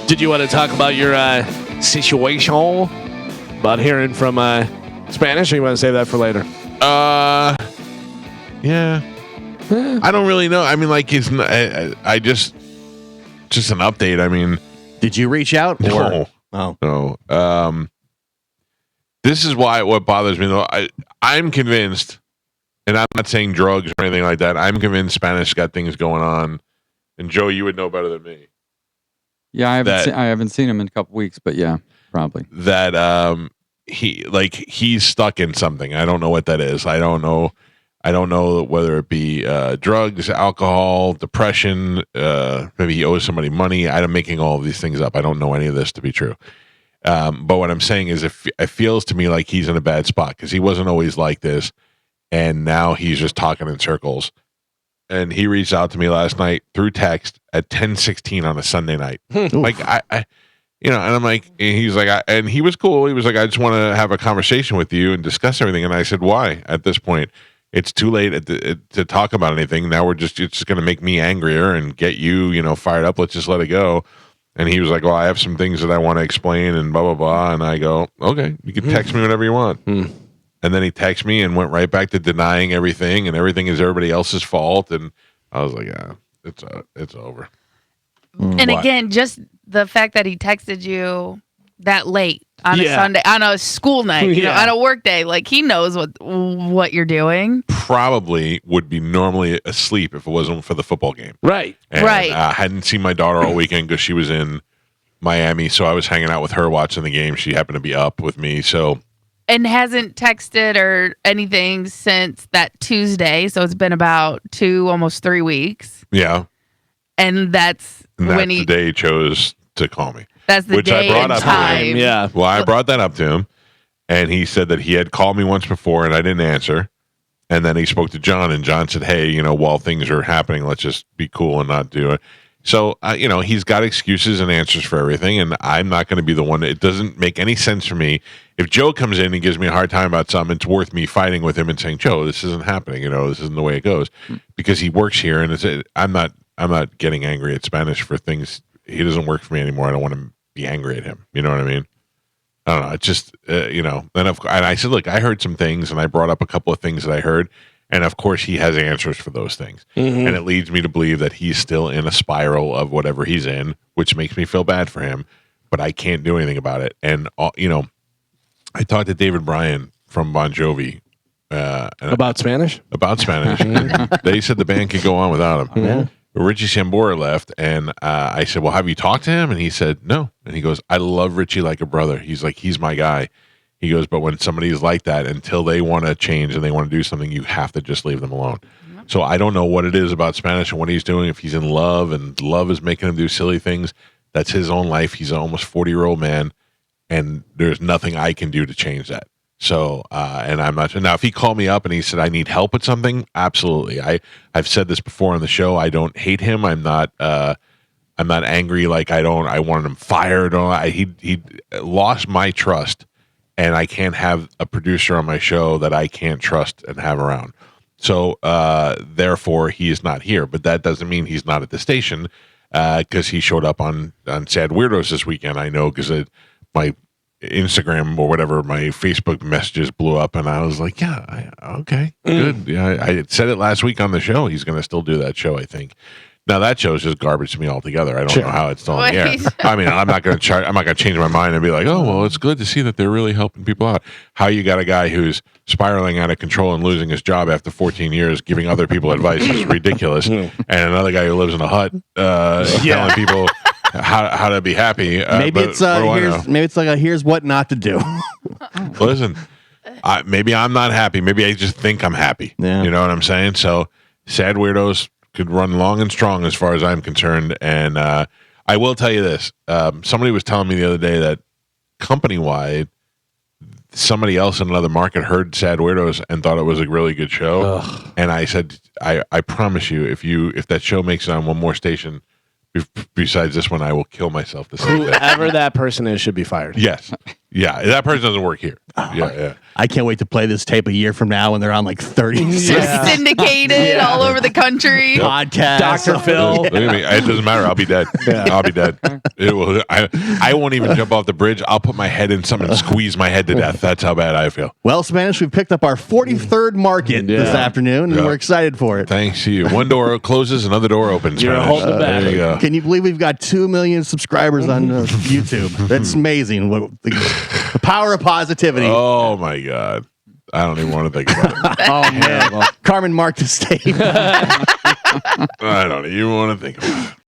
Did you want to talk about your situation about hearing from Spanish, or you want to save that for later? Yeah. I don't really know. I mean, like, it's not, I just an update. I mean, did you reach out? No. No. This is what bothers me, though. I'm convinced, and I'm not saying drugs or anything like that. I'm convinced Spanish got things going on. And Joe, you would know better than me. Yeah, I haven't seen him in a couple weeks, but yeah, probably. That he's stuck in something. I don't know what that is. I don't know whether it be drugs, alcohol, depression, maybe he owes somebody money. I'm making all of these things up. I don't know any of this to be true. But what I'm saying is it feels to me like he's in a bad spot because he wasn't always like this. And now he's just talking in circles. And he reached out to me last night through text at 10:16 on a Sunday night. Like, and I'm like, and he's like, and he was cool. He was like, I just want to have a conversation with you and discuss everything. And I said, why? At this point, it's too late to talk about anything. Now it's just going to make me angrier and get you, fired up. Let's just let it go. And he was like, well, I have some things that I want to explain and blah, blah, blah. And I go, okay, you can text me whenever you want. And then he texted me and went right back to denying everything, and everything is everybody else's fault. And I was like, yeah, it's over. And again, just the fact that he texted you that late on a Sunday, on a school night, on a work day, like he knows what you're doing. Probably would be normally asleep if it wasn't for the football game. Right. And, I hadn't seen my daughter all weekend because she was in Miami, so I was hanging out with her watching the game. She happened to be up with me, so. And hasn't texted or anything since that Tuesday, so it's been about almost 3 weeks. Yeah. And that's when the day he chose to call me. That's the day and time. Yeah. Well, I brought that up to him, and he said that he had called me once before, and I didn't answer. And then he spoke to John, and John said, hey, while things are happening, let's just be cool and not do it. So, he's got excuses and answers for everything, and I'm not going to be the one. It doesn't make any sense for me. If Joe comes in and gives me a hard time about something, it's worth me fighting with him and saying, Joe, this isn't happening. This isn't the way it goes. Because he works here, and I'm not getting angry at Spanish for things. He doesn't work for me anymore. I don't want to be angry at him. You know what I mean? I don't know. It's just, and I said, look, I heard some things, and I brought up a couple of things that I heard. And of course, he has answers for those things. And it leads me to believe that he's still in a spiral of whatever he's in, which makes me feel bad for him. But I can't do anything about it. And, I talked to David Bryan from Bon Jovi. About Spanish? About Spanish. They said the band could go on without him. Yeah. Richie Sambora left, and I said, well, have you talked to him? And he said, no. And he goes, I love Richie like a brother. He's like, he's my guy. He goes, but when somebody is like that, until they want to change and they want to do something, you have to just leave them alone. So I don't know what it is about Spanish and what he's doing. If he's in love and love is making him do silly things, that's his own life. He's an almost 40-year-old man, and there's nothing I can do to change that. So, and I'm not sure. Now, if he called me up and he said, I need help with something, absolutely. I've said this before on the show. I don't hate him. I'm not angry. Like I wanted him fired. He lost my trust. And I can't have a producer on my show that I can't trust and have around. So, therefore, he is not here. But that doesn't mean he's not at the station because he showed up on Sad Weirdos this weekend. I know because my Instagram or whatever, my Facebook messages blew up. And I was like, yeah, okay, good. Yeah, I said it last week on the show. He's going to still do that show, I think. Now that show is just garbage to me altogether. I don't know how it's still on the air. I mean, I'm not going to change my mind and be like, oh, well, it's good to see that they're really helping people out. How you got a guy who's spiraling out of control and losing his job after 14 years, giving other people advice is ridiculous, and another guy who lives in a hut telling people how to be happy. Maybe it's like a here's what not to do. Listen, maybe I'm not happy. Maybe I just think I'm happy. Yeah. You know what I'm saying? So, Sad Weirdos could run long and strong as far as I'm concerned. And I will tell you this. Somebody was telling me the other day that company-wide, somebody else in another market heard Sad Weirdos and thought it was a really good show. Ugh. And I said, I promise you, if that show makes it on one more station besides this one, I will kill myf to say that. Whoever that person is should be fired. Yes. Yeah, that person doesn't work here. Yeah. I can't wait to play this tape a year from now when they're on like 30 syndicated all over the country. Podcast. Dr. Phil. Look at me. It doesn't matter. I'll be dead. I'll be dead. I won't even jump off the bridge. I'll put my head in something and squeeze my head to death. That's how bad I feel. Well, Spanish, we've picked up our 43rd market this afternoon, and we're excited for it. Thanks to you. One door closes, another door opens. You're holding the back. There you go. Can you believe we've got 2 million subscribers on YouTube? That's amazing. The power of positivity. Oh, my God. I don't even want to think about it. Oh, man. Carmen marked the stage. I don't even want to think about it.